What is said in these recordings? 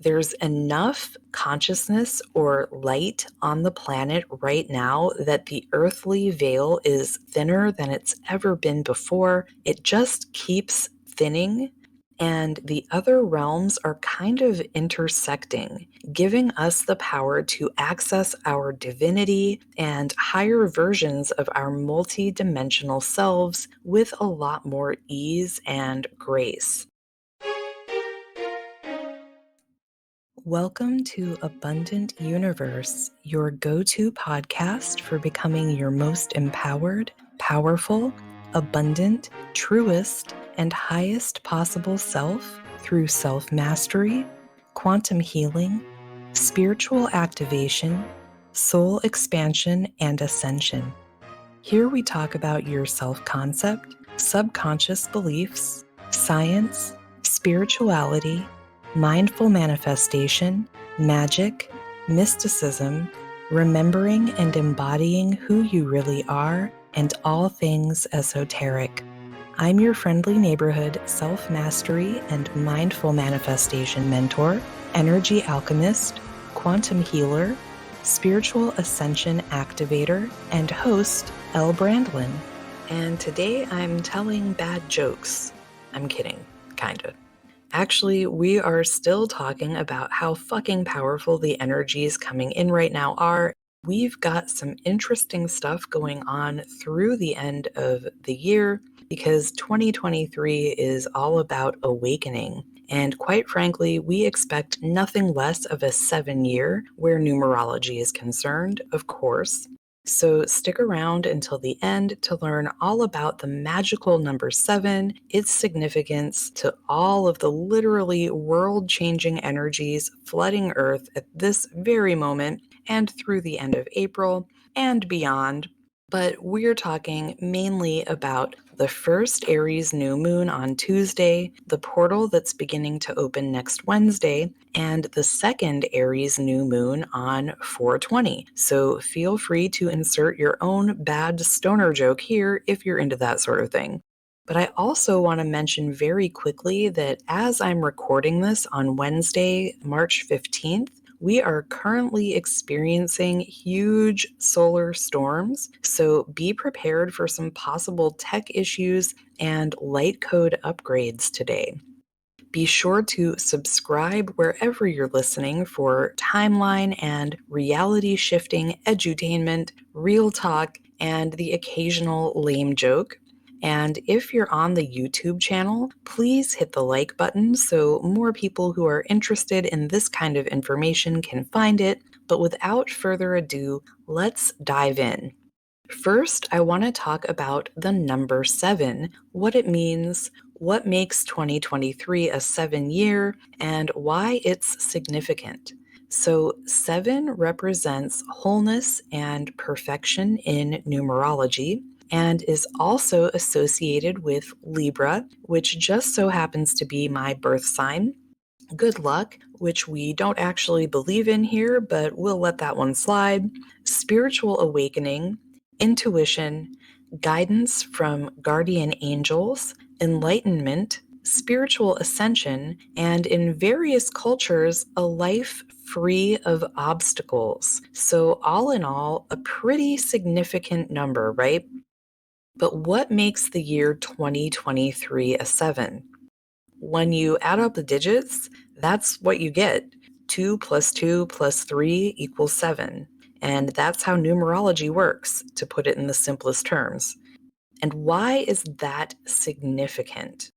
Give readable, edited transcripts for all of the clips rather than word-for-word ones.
There's enough consciousness or light on the planet right now that the earthly veil is thinner than it's ever been before. It just keeps thinning, and the other realms are kind of intersecting, giving us the power to access our divinity and higher versions of our multi-dimensional selves with a lot more ease and grace. Welcome to Abundant Universe, your go-to podcast for becoming your most empowered, powerful, abundant, truest, and highest possible self through self-mastery, quantum healing, spiritual activation, soul expansion, and ascension. Here we talk about your self-concept, subconscious beliefs, science, spirituality, mindful manifestation, magic, mysticism, remembering and embodying who you really are, and all things esoteric. I'm your friendly neighborhood self-mastery and mindful manifestation mentor, energy alchemist, quantum healer, spiritual ascension activator, and host, Elle Brandlin. And today I'm telling bad jokes. I'm kidding, kinda. Actually, we are still talking about how fucking powerful the energies coming in right now are. We've got some interesting stuff going on through the end of the year because 2023 is all about awakening. And quite frankly, we expect nothing less of a 7-year where numerology is concerned, of course. So stick around until the end to learn all about the magical number 7, its significance to all of the literally world-changing energies flooding Earth at this very moment and through the end of April and beyond. But we're talking mainly about the first Aries new moon on Tuesday, the portal that's beginning to open next Wednesday, and the second Aries new moon on 4/20. So feel free to insert your own bad stoner joke here if you're into that sort of thing. But I also want to mention very quickly that as I'm recording this on Wednesday, March 15th, we are currently experiencing huge solar storms, so be prepared for some possible tech issues and light code upgrades today. Be sure to subscribe wherever you're listening for timeline and reality shifting edutainment, real talk, and the occasional lame joke. And if you're on the YouTube channel, please hit the like button so more people who are interested in this kind of information can find it. But without further ado, let's dive in. First, I want to talk about the number 7, what it means, what makes 2023 a 7-year, and why it's significant. So 7 represents wholeness and perfection in numerology, and is also associated with Libra, which just so happens to be my birth sign. Good luck, which we don't actually believe in here, but we'll let that one slide. Spiritual awakening, intuition, guidance from guardian angels, enlightenment, spiritual ascension, and in various cultures, a life free of obstacles. So all in all, a pretty significant number, right? But what makes the year 2023 a 7? When you add up the digits, that's what you get. 2 plus 2 plus 3 equals 7. And that's how numerology works, to put it in the simplest terms. And why is that significant?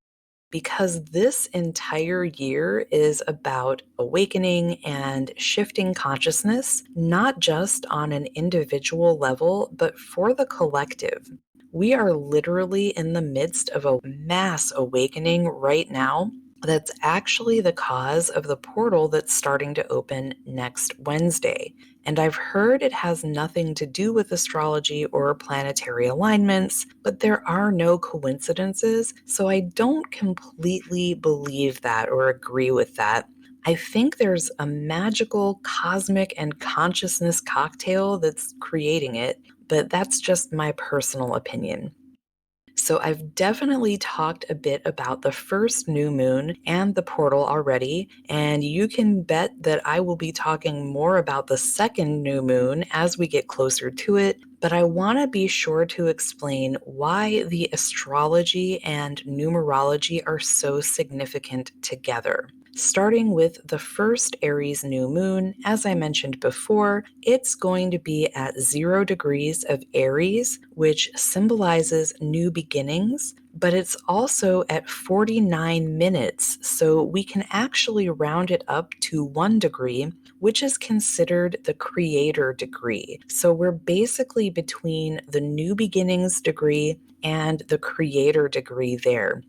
Because this entire year is about awakening and shifting consciousness, not just on an individual level, but for the collective. We are literally in the midst of a mass awakening right now that's actually the cause of the portal that's starting to open next Wednesday. And I've heard it has nothing to do with astrology or planetary alignments, but there are no coincidences, so I don't completely believe that or agree with that. I think there's a magical cosmic and consciousness cocktail that's creating it, but that's just my personal opinion. So I've definitely talked a bit about the first new moon and the portal already, and you can bet that I will be talking more about the second new moon as we get closer to it. But I want to be sure to explain why the astrology and numerology are so significant together. Starting with the first Aries new moon, as I mentioned before, it's going to be at 0 degrees of Aries, which symbolizes new beginnings, but it's also at 49 minutes, so we can actually round it up to 1 degree, which is considered the creator degree. So we're basically between the new beginnings degree and the creator degree there.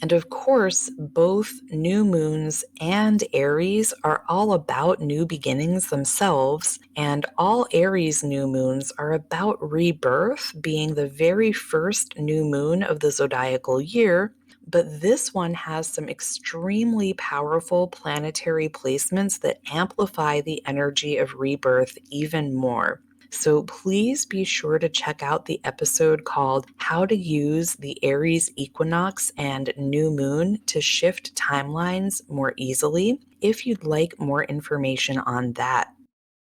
And of course, both new moons and Aries are all about new beginnings themselves, and all Aries new moons are about rebirth, being the very first new moon of the zodiacal year. But this one has some extremely powerful planetary placements that amplify the energy of rebirth even more. So please be sure to check out the episode called How to Use the Aries Equinox and New Moon to Shift Timelines More Easily if you'd like more information on that.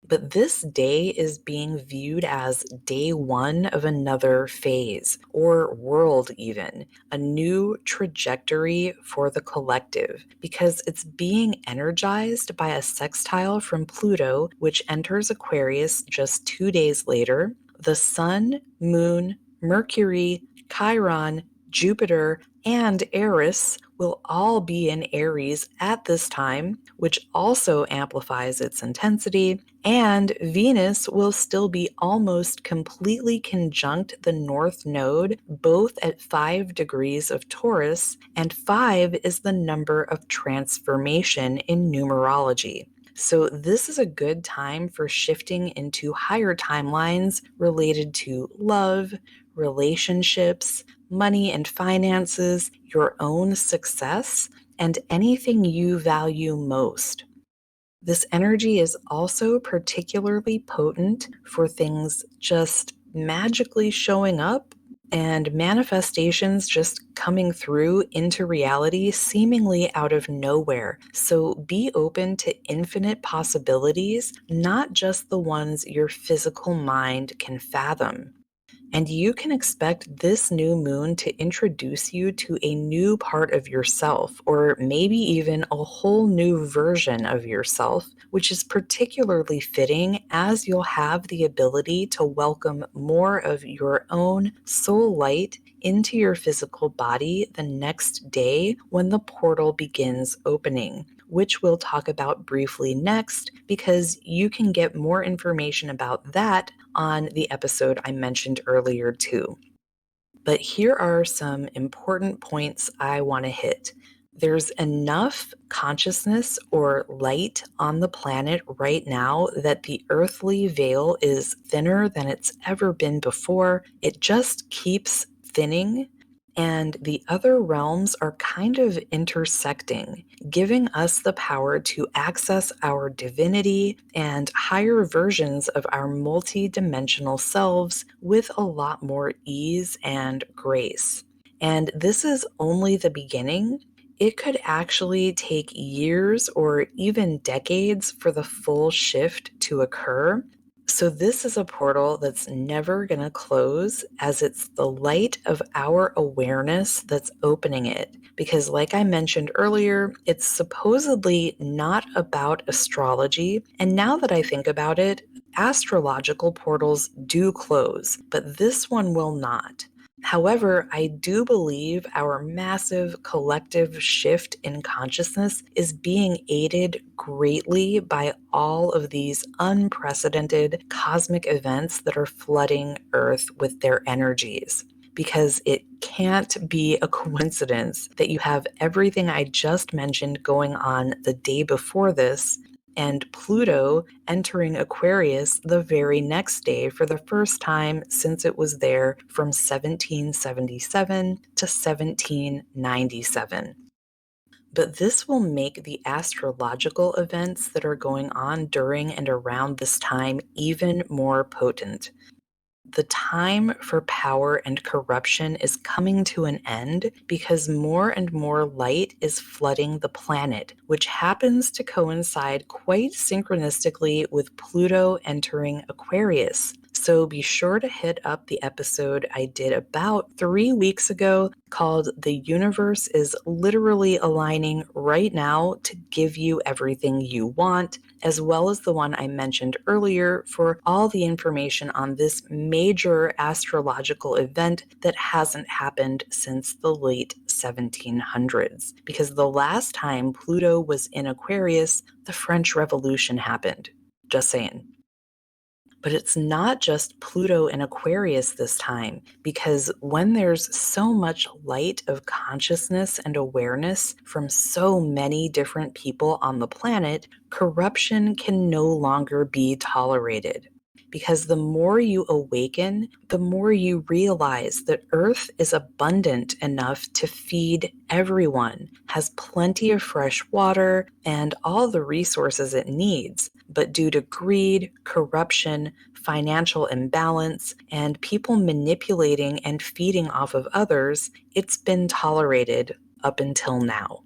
But this day is being viewed as day one of another phase, or world even, a new trajectory for the collective, because it's being energized by a sextile from Pluto, which enters Aquarius just 2 days later. The Sun, Moon, Mercury, Chiron, Jupiter, and Eris will all be in Aries at this time, which also amplifies its intensity, and Venus will still be almost completely conjunct the North Node, both at 5 degrees of Taurus, and 5 is the number of transformation in numerology. So this is a good time for shifting into higher timelines related to love, relationships, money and finances, your own success, and anything you value most. This energy is also particularly potent for things just magically showing up and manifestations just coming through into reality seemingly out of nowhere. So be open to infinite possibilities, not just the ones your physical mind can fathom. And you can expect this new moon to introduce you to a new part of yourself, or maybe even a whole new version of yourself, which is particularly fitting as you'll have the ability to welcome more of your own soul light into your physical body the next day when the portal begins opening, which we'll talk about briefly next, because you can get more information about that on the episode I mentioned earlier, too. But here are some important points I want to hit. There's enough consciousness or light on the planet right now that the earthly veil is thinner than it's ever been before. It just keeps thinning, and the other realms are kind of intersecting, giving us the power to access our divinity and higher versions of our multi-dimensional selves with a lot more ease and grace. And this is only the beginning. It could actually take years or even decades for the full shift to occur. So this is a portal that's never going to close, as it's the light of our awareness that's opening it. Because like I mentioned earlier, it's supposedly not about astrology. And now that I think about it, astrological portals do close, but this one will not. However, I do believe our massive collective shift in consciousness is being aided greatly by all of these unprecedented cosmic events that are flooding Earth with their energies. Because it can't be a coincidence that you have everything I just mentioned going on the day before this, and Pluto entering Aquarius the very next day for the first time since it was there from 1777 to 1797. But this will make the astrological events that are going on during and around this time even more potent. The time for power and corruption is coming to an end because more and more light is flooding the planet, which happens to coincide quite synchronistically with Pluto entering Aquarius. So be sure to hit up the episode I did about 3 weeks ago called "The Universe is Literally Aligning Right Now to Give You Everything You Want," as well as the one I mentioned earlier for all the information on this major astrological event that hasn't happened since the late 1700s. Because the last time Pluto was in Aquarius, the French Revolution happened. Just saying. But it's not just Pluto and Aquarius this time, because when there's so much light of consciousness and awareness from so many different people on the planet, corruption can no longer be tolerated. Because the more you awaken, the more you realize that Earth is abundant enough to feed everyone, has plenty of fresh water, and all the resources it needs. But due to greed, corruption, financial imbalance, and people manipulating and feeding off of others, it's been tolerated up until now.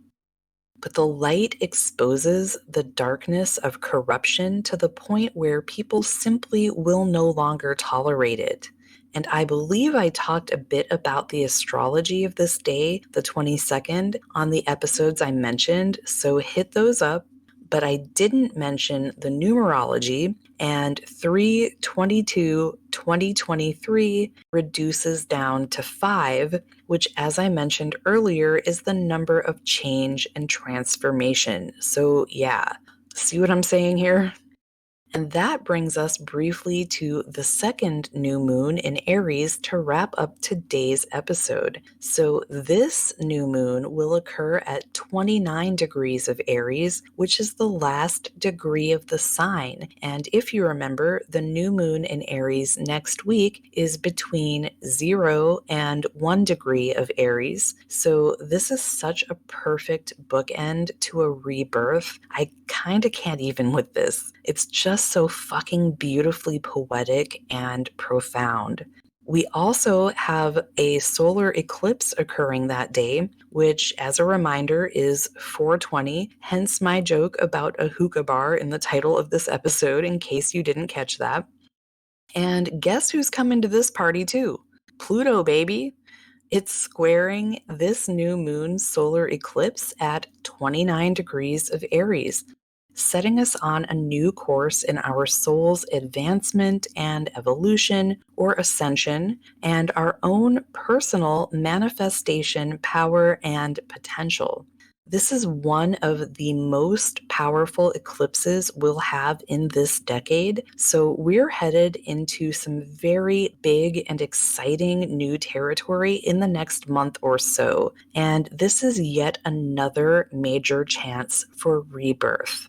But the light exposes the darkness of corruption to the point where people simply will no longer tolerate it. And I believe I talked a bit about the astrology of this day, the 22nd, on the episodes I mentioned, so hit those up. But I didn't mention the numerology, and 3/22/2023 reduces down to 5, which, as I mentioned earlier, is the number of change and transformation. So yeah, see what I'm saying here? And that brings us briefly to the second new moon in Aries to wrap up today's episode. So this new moon will occur at 29 degrees of Aries, which is the last degree of the sign. And if you remember, the new moon in Aries next week is between 0 and 1 degree of Aries. So this is such a perfect bookend to a rebirth. I kind of can't even with this. It's just so fucking beautifully poetic and profound. We also have a solar eclipse occurring that day, which, as a reminder, is 420, hence my joke about a hookah bar in the title of this episode, in case you didn't catch that. And guess who's coming to this party too? Pluto, baby! It's squaring this new moon's solar eclipse at 29 degrees of Aries, setting us on a new course in our soul's advancement and evolution or ascension, and our own personal manifestation, power, and potential. This is one of the most powerful eclipses we'll have in this decade, so we're headed into some very big and exciting new territory in the next month or so, and this is yet another major chance for rebirth.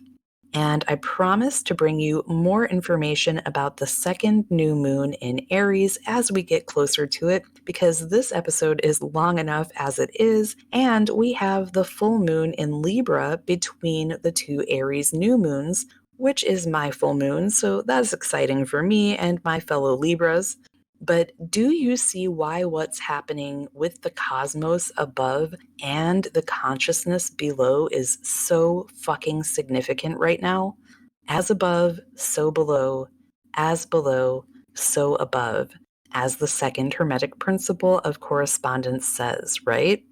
And I promise to bring you more information about the second new moon in Aries as we get closer to it, because this episode is long enough as it is, and we have the full moon in Libra between the two Aries new moons, which is my full moon, so that's exciting for me and my fellow Libras. But do you see why what's happening with the cosmos above and the consciousness below is so fucking significant right now? As above, so below. As below, so above. As the second Hermetic principle of correspondence says, right?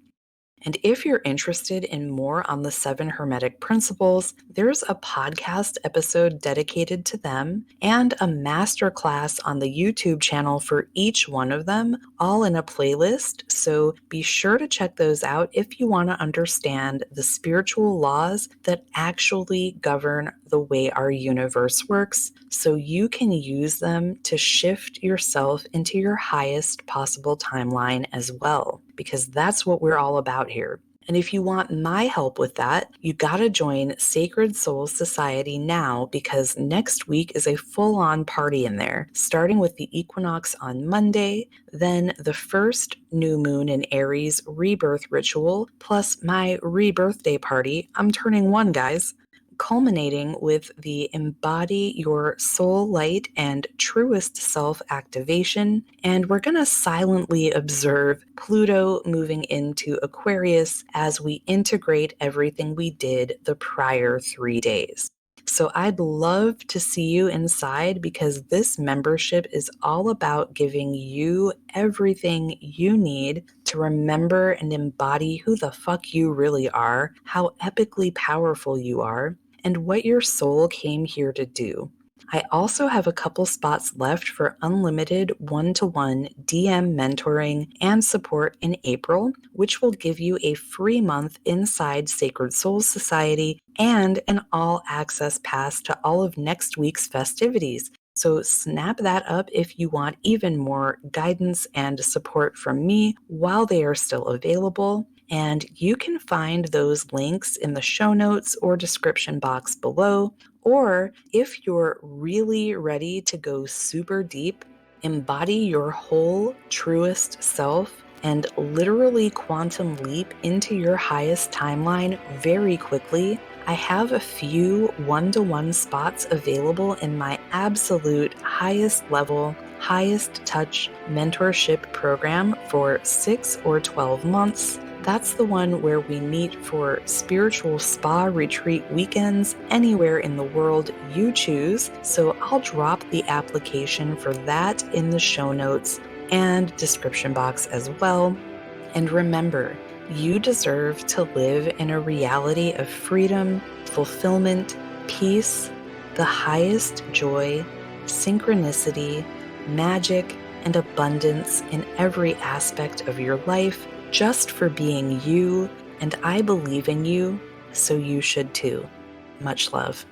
And if you're interested in more on the 7 Hermetic principles, there's a podcast episode dedicated to them and a masterclass on the YouTube channel for each one of them, all in a playlist. So be sure to check those out if you want to understand the spiritual laws that actually govern the way our universe works, so you can use them to shift yourself into your highest possible timeline as well, because that's what we're all about here. And if you want my help with that, you gotta join Sacred Soul Society now, because next week is a full-on party in there, starting with the equinox on Monday, then the first new moon in Aries rebirth ritual, plus my rebirthday party. I'm turning 1, guys. culminating with the Embody Your Soul Light and Truest Self activation. And we're going to silently observe Pluto moving into Aquarius as we integrate everything we did the prior 3 days. So I'd love to see you inside, because this membership is all about giving you everything you need to remember and embody who the fuck you really are, how epically powerful you are, and what your soul came here to do. I also have a couple spots left for unlimited one-to-one DM mentoring and support in April, which will give you a free month inside Sacred Souls Society and an all-access pass to all of next week's festivities. So snap that up if you want even more guidance and support from me while they are still available. And you can find those links in the show notes or description box below. Or if you're really ready to go super deep, embody your whole truest self, and literally quantum leap into your highest timeline very quickly, I have a few one-to-one spots available in my absolute highest level, highest touch mentorship program for 6 or 12 months. That's the one where we meet for spiritual spa retreat weekends anywhere in the world you choose. So I'll drop the application for that in the show notes and description box as well. And remember, you deserve to live in a reality of freedom, fulfillment, peace, the highest joy, synchronicity, magic, and abundance in every aspect of your life, just for being you, and I believe in you, so you should too. Much love.